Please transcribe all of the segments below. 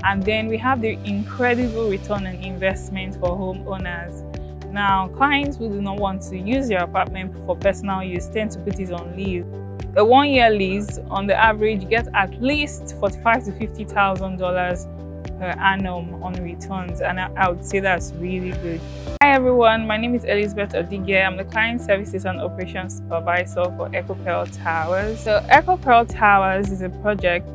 And then we have the incredible return on investment for homeowners. Now, clients who do not want to use their apartment for personal use tend to put it on lease. A 1-year lease, on the average, gets at least $45,000 to $50,000 per annum on returns, and I would say that's really good. Hi everyone, my name is Elizabeth Odige. I'm the Client Services and Operations Supervisor for EcoPearl Towers. So EcoPearl Towers is a project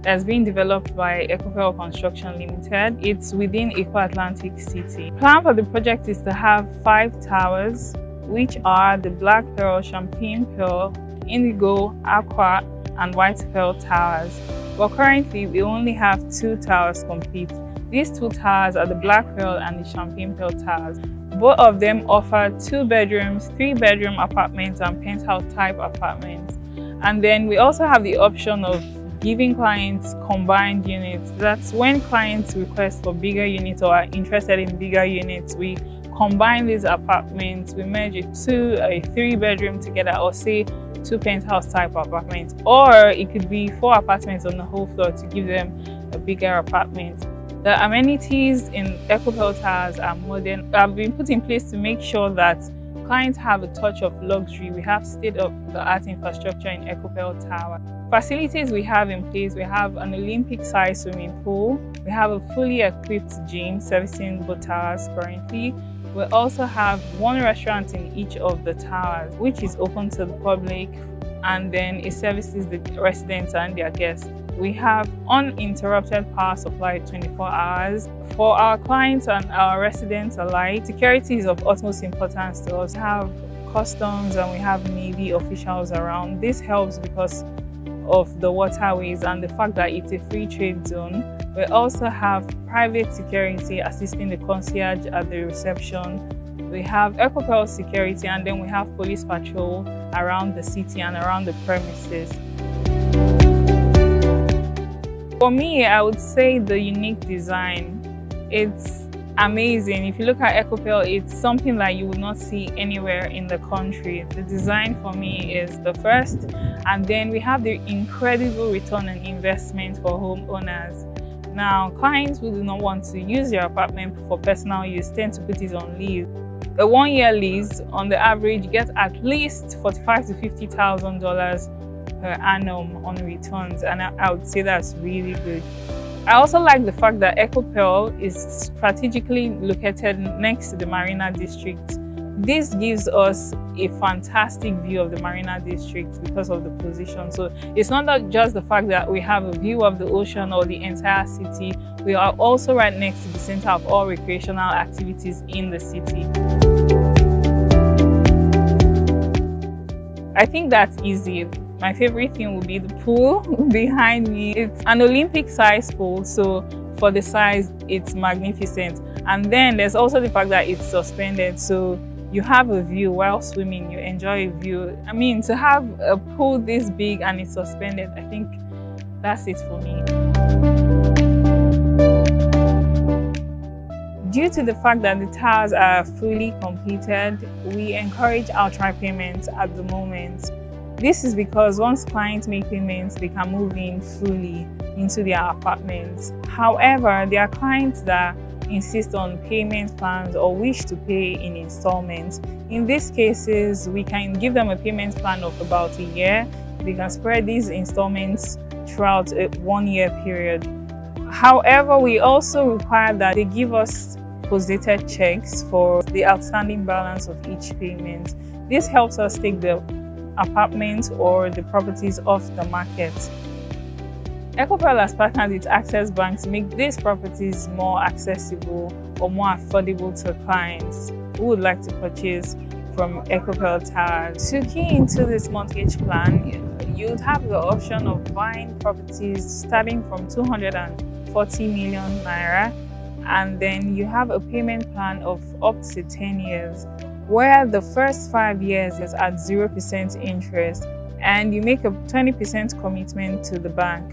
that's being developed by EcoPearl Construction Limited. It's within Eco Atlantic City. The plan for the project is to have 5 towers, which are the Black Pearl, Champagne Pearl, Indigo, Aqua, and White Pearl towers. But currently, we only have 2 towers complete. These 2 towers are the Black Pearl and the Champagne Pearl towers. Both of them offer 2 bedrooms, 3-bedroom apartments, and penthouse type apartments. And then we also have the option of giving clients combined units. That's when clients request for bigger units or are interested in bigger units, we combine these apartments, we merge it to a 3-bedroom together, or say 2 penthouse type apartments, or it could be 4 apartments on the whole floor to give them a bigger apartment. The amenities in EcoPearl Towers are modern, have been put in place to make sure that clients have a touch of luxury. We have state-of-the-art infrastructure in EcoPearl Tower. Facilities we have in place, we have an Olympic-sized swimming pool, we have a fully equipped gym servicing both towers currently. We also have 1 restaurant in each of the towers, which is open to the public, and then it services the residents and their guests. We have uninterrupted power supply 24 hours. For our clients and our residents alike, security is of utmost importance to us. We have customs and we have Navy officials around. This helps because of the waterways and the fact that it's a free trade zone. We also have private security assisting the concierge at the reception. We have EcoPearl security, and then we have police patrol around the city and around the premises. For me, I would say the unique design. It's amazing. If you look at EcoPearl, it's something that you will not see anywhere in the country. The design for me is the first, and then we have the incredible return on investment for homeowners. Now, clients who do not want to use their apartment for personal use tend to put it on lease. A 1-year lease, on the average, gets at least $45,000 to $50,000 per annum on returns, and I would say that's really good. I also like the fact that EcoPearl is strategically located next to the Marina District. This gives us a fantastic view of the Marina District because of the position. So it's not just the fact that we have a view of the ocean or the entire city, we are also right next to the center of all recreational activities in the city. I think that's easy. My favorite thing will be the pool behind me. It's an Olympic-sized pool, so for the size, it's magnificent. And then there's also the fact that it's suspended, so you have a view while swimming, you enjoy a view. I mean, to have a pool this big and it's suspended, I think that's it for me. Due to the fact that the towers are fully completed, we encourage outright payments at the moment. This is because once clients make payments, they can move in fully into their apartments. However, there are clients that insist on payment plans or wish to pay in installments. In these cases, we can give them a payment plan of about a year. They can spread these installments throughout a 1-year period. However, we also require that they give us post-dated checks for the outstanding balance of each payment. This helps us take the apartments or the properties off the market. EcoPearl has partnered with Access Bank to make these properties more accessible or more affordable to clients who would like to purchase from EcoPearl Towers. To key into this mortgage plan, you'd have the option of buying properties starting from 240 million naira, and then you have a payment plan of up to 10 years, where the first 5 years is at 0% interest, and you make a 20% commitment to the bank.